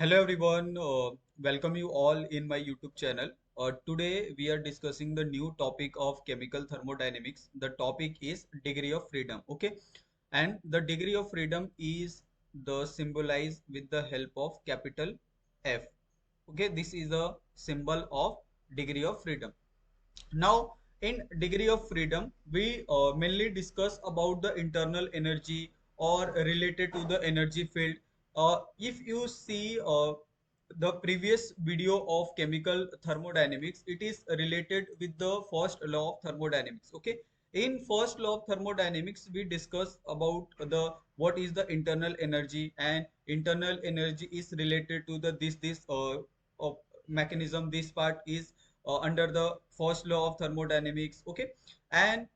Hello everyone, welcome you all in my YouTube channel. Today we are discussing the new topic of chemical thermodynamics. The topic is degree of freedom. Okay, and the degree of freedom is the symbolized with the help of capital F. Okay, this is a symbol of degree of freedom. Now, in degree of freedom, we mainly discuss about the internal energy or related to the energy field. If you see the previous video of chemical thermodynamics, it is related with the first law of thermodynamics. Okay, in first law of thermodynamics, we discuss about the what is the internal energy, and internal energy is related to the this mechanism. This part is under the first law of thermodynamics. Okay, and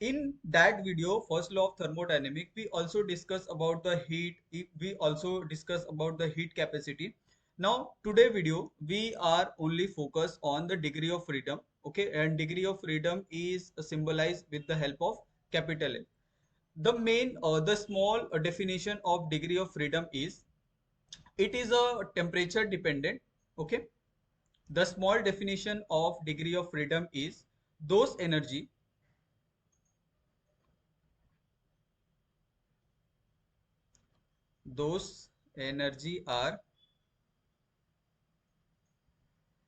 in that video first law of thermodynamics we also discuss about the heat. We also discuss about the heat capacity. Now today video we are only focused on the degree of freedom. Okay, and degree of freedom is symbolized with the help of capital L. The small definition of degree of freedom is it is a temperature dependent. Okay, the small definition of degree of freedom is those energy those energy are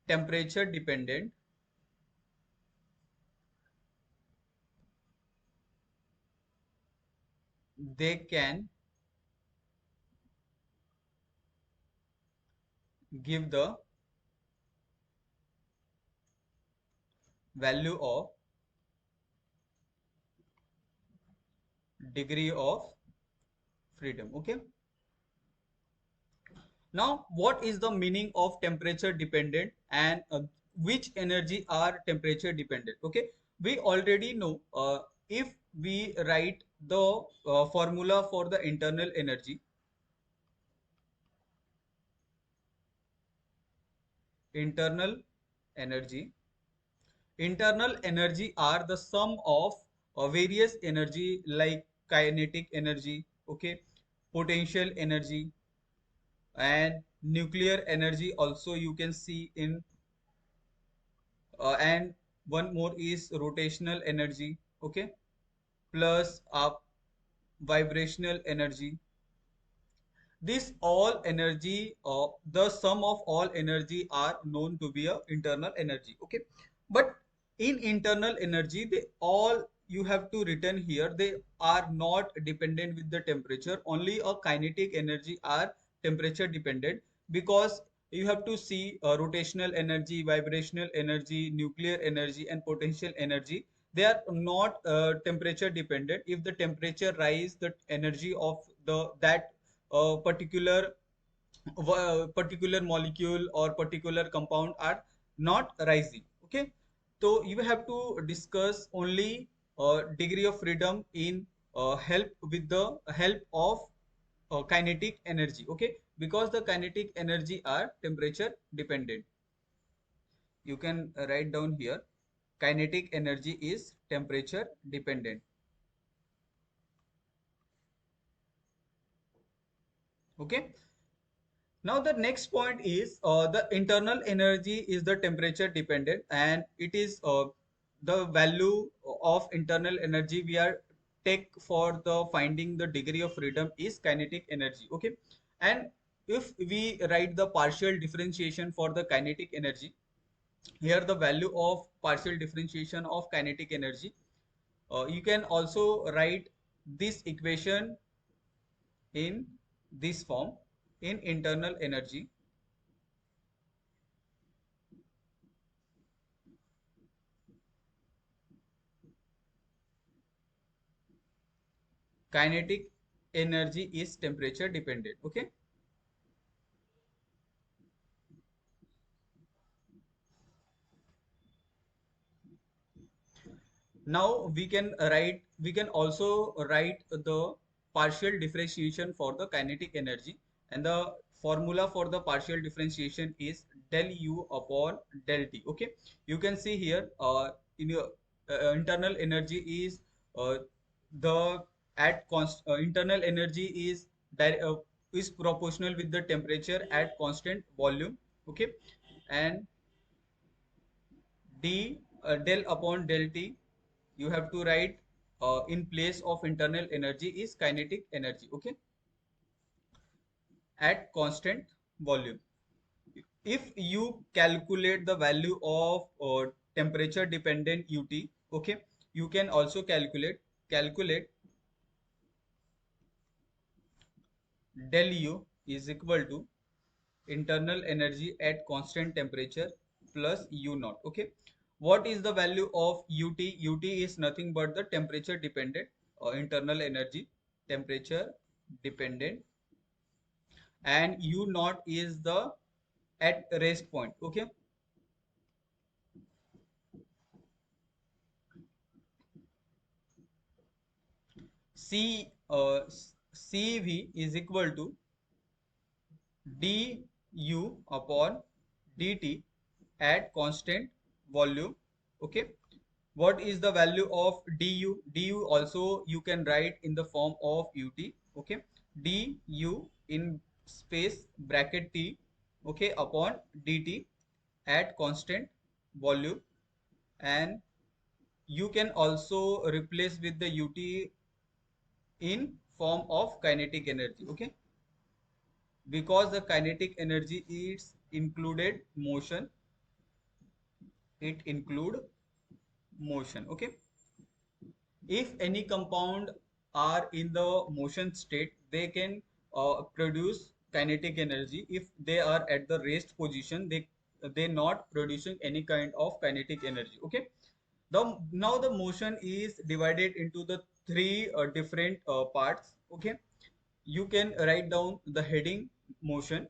temperature dependent. They can give the value of degree of freedom. Okay, now what is the meaning of temperature dependent, and which energy are temperature dependent? Okay, we already know, if we write the formula for the internal energy. Internal energy are the sum of various energy like kinetic energy, okay, potential energy, and nuclear energy also you can see in, and one more is rotational energy, okay, plus vibrational energy. This all energy, the sum of all energy are known to be a internal energy. Okay, but in internal energy, they all you have to return here. They are not dependent with the temperature. Only a kinetic energy are temperature dependent, because you have to see rotational energy, vibrational energy, nuclear energy, and potential energy. They are not temperature dependent. If the temperature rise, the energy of the that particular particular molecule or particular compound are not rising. Okay, so you have to discuss only degree of freedom in help with the help of kinetic energy. Okay, because the kinetic energy are temperature dependent. You can write down here, kinetic energy is temperature dependent. Okay, now the next point is the internal energy is the temperature dependent, and it is the value of internal energy we are take for the finding the degree of freedom is kinetic energy. Okay, and if we write the partial differentiation for the kinetic energy, here the value of partial differentiation of kinetic energy, you can also write this equation in this form. In internal energy, kinetic energy is temperature dependent. Okay, now we can also write the partial differentiation for the kinetic energy, and the formula for the partial differentiation is del u upon del t. Okay, you can see here, in your internal energy is the internal energy is is proportional with the temperature at constant volume. Okay, and d del upon del t, you have to write in place of internal energy is kinetic energy. Okay, at constant volume. If you calculate the value of temperature dependent ut, okay, you can also calculate del u is equal to internal energy at constant temperature plus u naught. Okay, what is the value of ut? Ut is nothing but the temperature dependent internal energy, temperature dependent, and u naught is the at rest point. Okay, c cv is equal to du upon dt at constant volume. Okay, what is the value of du also you can write in the form of ut. Okay, du in space bracket t, okay, upon dt at constant volume, and you can also replace with the ut in form of kinetic energy. Okay, because the kinetic energy is included motion, it include motion. Okay, if any compound are in the motion state, they can produce kinetic energy. If they are at the rest position, they not producing any kind of kinetic energy. Okay, now the motion is divided into the three different parts. Okay, you can write down the heading motion.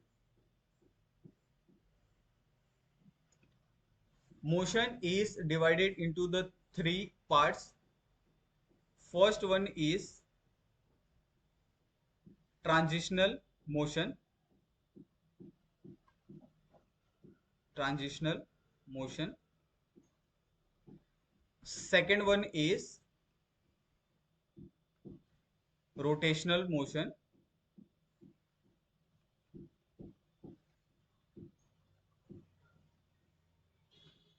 Motion is divided into the three parts. First one is transitional motion. Transitional motion. Second one is rotational motion.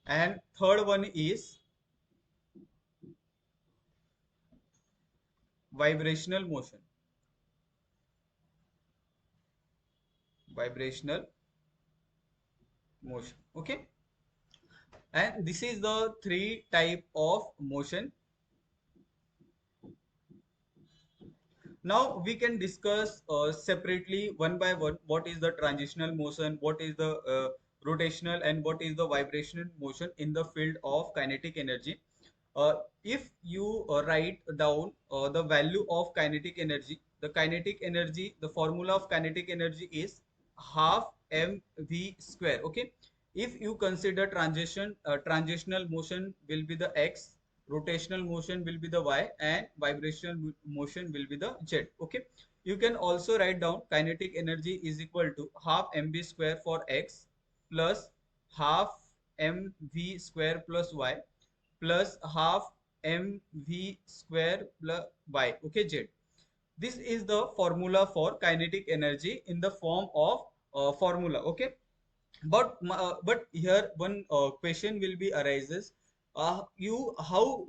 And third one is vibrational motion. Vibrational motion. Okay. And this is the three type of motion. Now we can discuss separately one by one what is the transitional motion, what is the rotational, and what is the vibrational motion in the field of kinetic energy. If you write down the value of kinetic energy, the formula of kinetic energy is half mv square. Okay, if you consider transitional motion will be the x, rotational motion will be the y, and vibrational motion will be the z. Okay, you can also write down kinetic energy is equal to half mv square for x plus half mv square plus y plus half mv square plus y. Okay, z. This is the formula for kinetic energy in the form of formula. Okay, but here one question will be arises. You how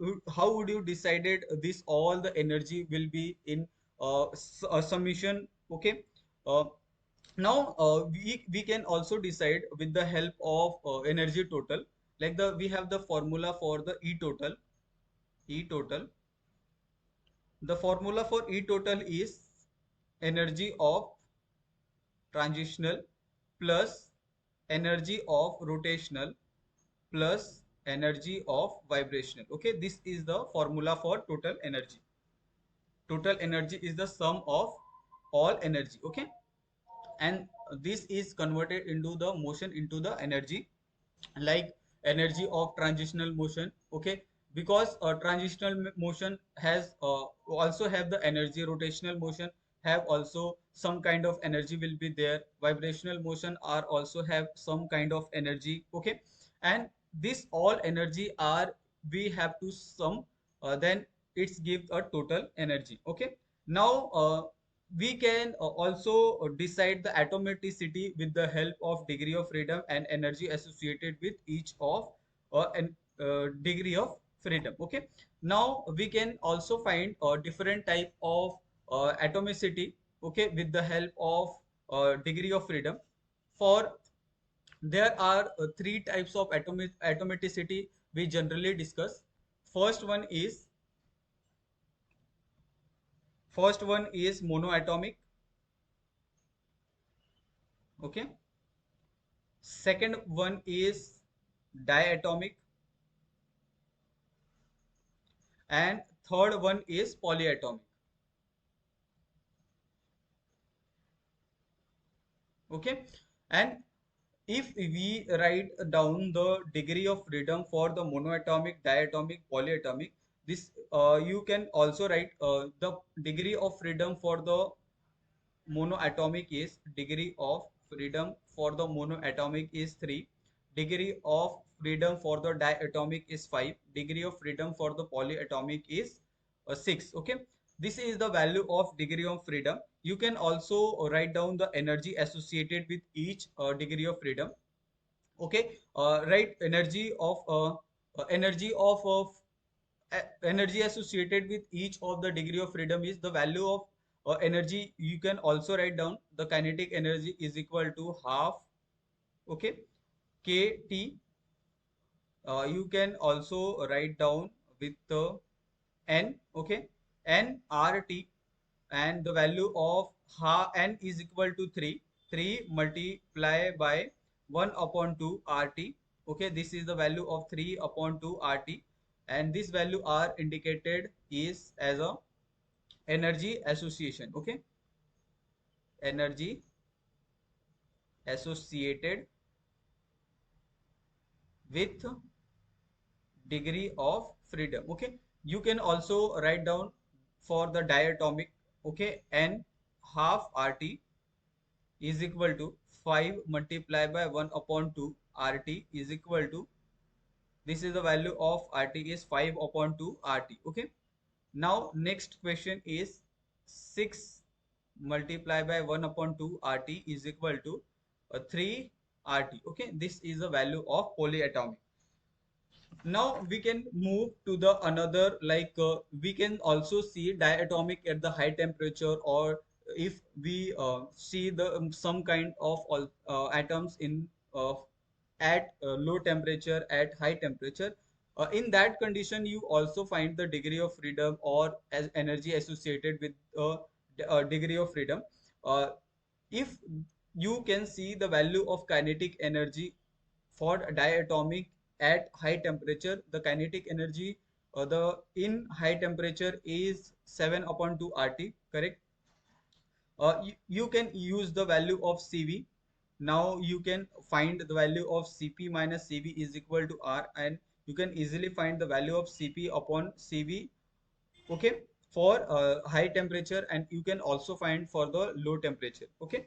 would you decided this all the energy will be in summation? Okay, uh, now we can also decide with the help of energy total. Like the we have the formula for the e total. E total. The formula for E total is energy of transitional plus energy of rotational plus energy of vibrational. Okay, this is the formula for total energy. Total energy is the sum of all energy. Okay, and this is converted into the motion into the energy, like energy of transitional motion. Okay, because transitional motion has also have the energy, rotational motion have also some kind of energy will be there, vibrational motion are also have some kind of energy. Okay, and this all energy are we have to sum, then it's give a total energy. Okay, now we can also decide the atomicity with the help of degree of freedom and energy associated with each of an degree of freedom. Okay, now we can also find a different type of atomicity, okay, with the help of degree of freedom. For there are three types of atomicity we generally discuss. First one is first one is monoatomic. Okay, second one is diatomic, and third one is polyatomic. Okay, and if we write down the degree of freedom for the monoatomic, diatomic, polyatomic, this you can also write the degree of freedom for the monoatomic is degree of freedom for the monoatomic is 3, degree of freedom for the diatomic is 5, degree of freedom for the polyatomic is 6. Okay, this is the value of degree of freedom. You can also write down the energy associated with each degree of freedom. Okay, right, energy associated with each of the degree of freedom is the value of energy. You can also write down the kinetic energy is equal to half, okay, kt. You can also write down with n, okay, n rt, and the value of n is equal to 3, 3 multiply by 1 upon 2 rt. Okay, this is the value of 3 upon 2 rt, and this value are indicated is as a energy association. Okay, energy associated with degree of freedom. Okay, you can also write down for the diatomic, okay, n half rt is equal to 5 multiplied by 1 upon 2 rt is equal to, this is the value of rt is 5 upon 2 rt. Okay, now next question is 6 multiplied by 1 upon 2 rt is equal to 3 rt. Okay, this is the value of polyatomic. Now we can move to the another, like we can also see diatomic at the high temperature, or if we see the some kind of atoms in at low temperature, at high temperature. In that condition you also find the degree of freedom or as energy associated with degree of freedom. uh, if you can see the value of kinetic energy for diatomic at high temperature, the kinetic energy the in high temperature is 7 upon 2 rt, correct. You can use the value of cv. Now you can find the value of cp minus cv is equal to r, and you can easily find the value of cp upon cv, okay, for high temperature, and you can also find for the low temperature. Okay,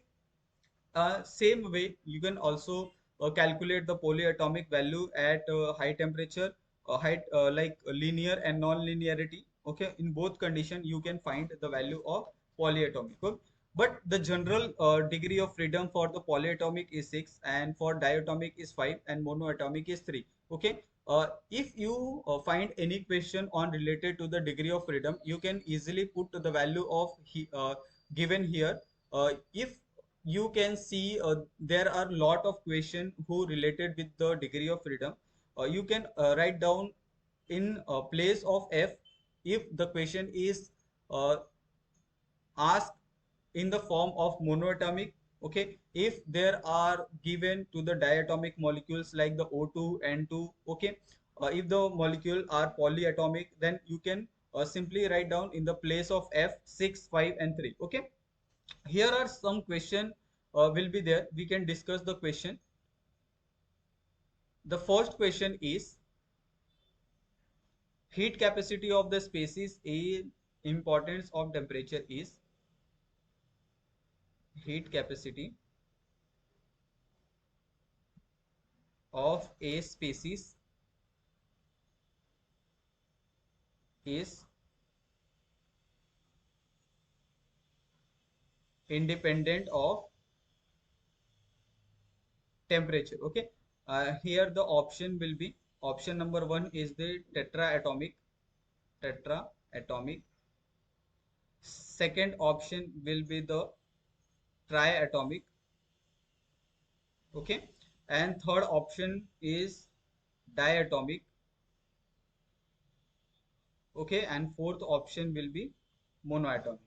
same way, you can also calculate the polyatomic value at high temperature, high like linear and non-linearity. Okay, in both condition you can find the value of polyatomic. Okay? But the general degree of freedom for the polyatomic is 6, and for diatomic is 5, and monoatomic is 3. Okay, if you find any question on related to the degree of freedom, you can easily put the value of given here. If you can see there are lot of question who related with the degree of freedom. You can write down in place of f if the question is uh, asked in the form of monoatomic. Okay, if there are given to the diatomic molecules like the O2 N2. Okay, if the molecule are polyatomic, then you can simply write down in the place of f 6, 5 and 3. Okay, here are some question will be there. We can discuss the question. The first question is heat capacity of the species. A importance of temperature is heat capacity of a species is independent of temperature. Okay, here the option will be, option number one is the tetraatomic. Second option will be the triatomic. Okay, and third option is diatomic. Okay, and fourth option will be monoatomic.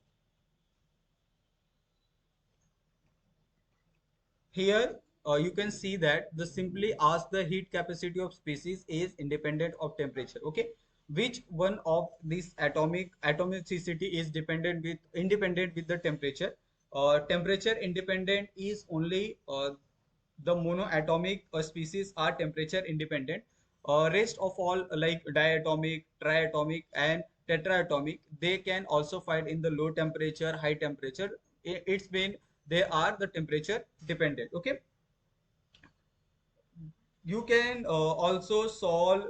Here you can see that the simply ask the heat capacity of species is independent of temperature. Okay, which one of these atomicity is independent with the temperature? Temperature independent is only the monoatomic species are temperature independent. Rest of all like diatomic, triatomic, and tetraatomic, they can also find in the low temperature, high temperature. It's been they are the temperature dependent. Okay, you can also solve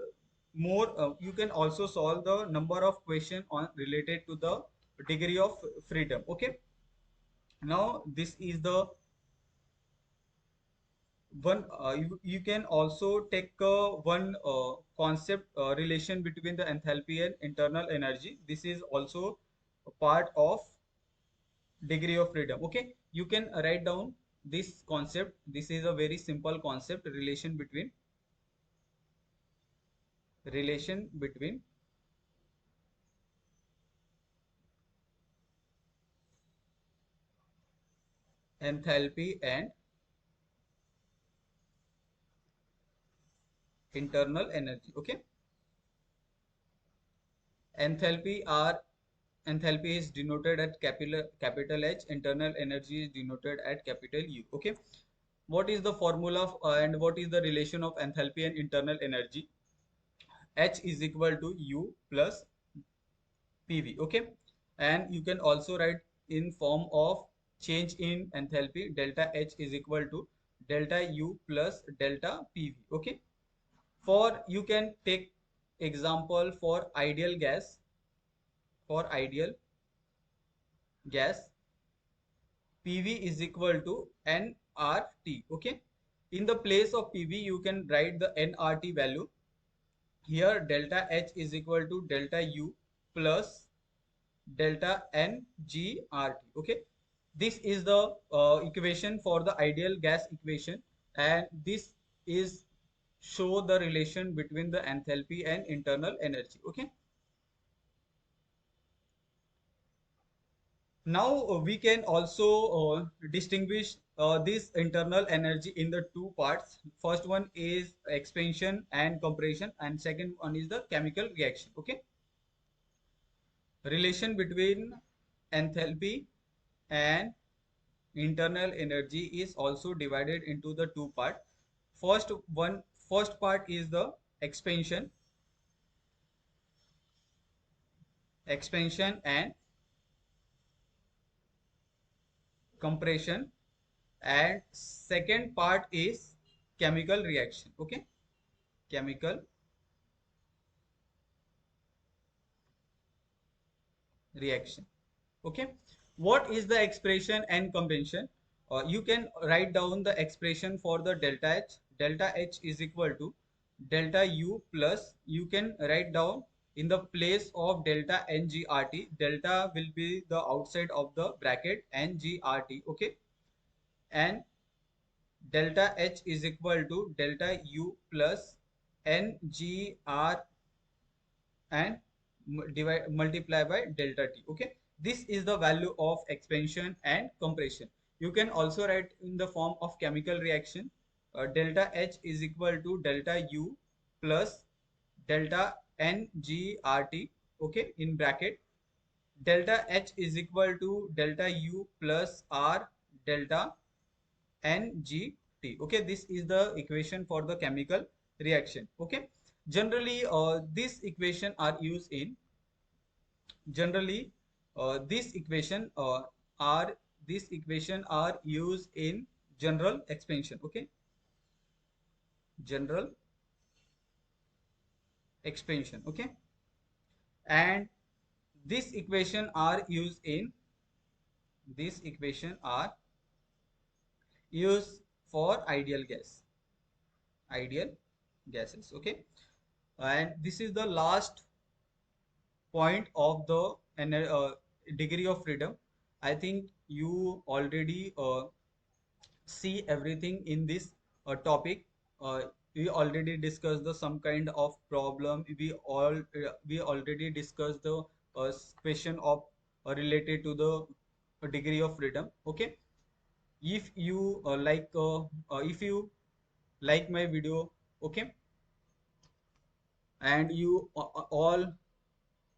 you can also solve the number of question on related to the degree of freedom. Okay, now this is the one you can also take one concept relation between the enthalpy and internal energy. This is also a part of degree of freedom. Okay, you can write down this concept. This is a very simple concept, relation between enthalpy and internal energy. Okay, enthalpy are enthalpy is denoted at capital H, internal energy is denoted at capital U. Okay, what is the formula and what is the relation of enthalpy and internal energy? H is equal to U plus PV. Okay, and you can also write in form of change in enthalpy, delta H is equal to delta U plus delta PV. Okay, for you can take example for ideal gas. For ideal gas, PV is equal to nRT. Okay, in the place of PV you can write the nRT value. Here delta H is equal to delta U plus delta NGRT. Okay, this is the equation for the ideal gas equation, and this is show the relation between the enthalpy and internal energy. Okay, now we can also distinguish this internal energy in the two parts. First one is expansion and compression, and second one is the chemical reaction. Okay, relation between enthalpy and internal energy is also divided into the two parts. First part is the expansion and compression, and second part is chemical reaction. Okay, chemical reaction. Okay, what is the expression and convention? You can write down the expression for the delta H is equal to delta U plus, you can write down in the place of delta NGRT. Delta will be the outside of the bracket NGRT. Okay, and delta H is equal to delta U plus NGR and multiply by delta T. Okay, this is the value of expansion and compression. You can also write in the form of chemical reaction. Delta H is equal to delta U plus delta NGRT. Okay, in bracket delta H is equal to delta U plus R delta NGT. Okay, this is the equation for the chemical reaction. Okay, generally this equation are used in generally this equation are this equation are used in general expansion. Okay, general expansion. Okay, and this equation are used in these equation are used for ideal gases. Okay, and this is the last point of the degree of freedom. I think you already see everything in this topic. Uh, we already discussed the some kind of problem. We already discussed the question of related to the degree of freedom. Okay, if you like my video, okay, and all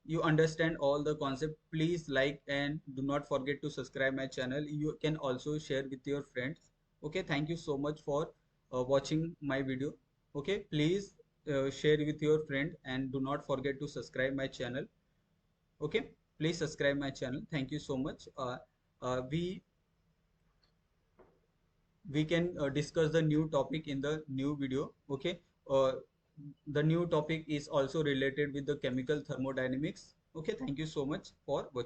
you understand all the concept, please like and do not forget to subscribe my channel. You can also share with your friends. Okay, thank you so much for watching my video. Okay, please share with your friend and do not forget to subscribe my channel. Okay, please subscribe my channel. Thank you so much. We can discuss the new topic in the new video. Okay, uh, the new topic is also related with the chemical thermodynamics. Okay, thank you so much for watching.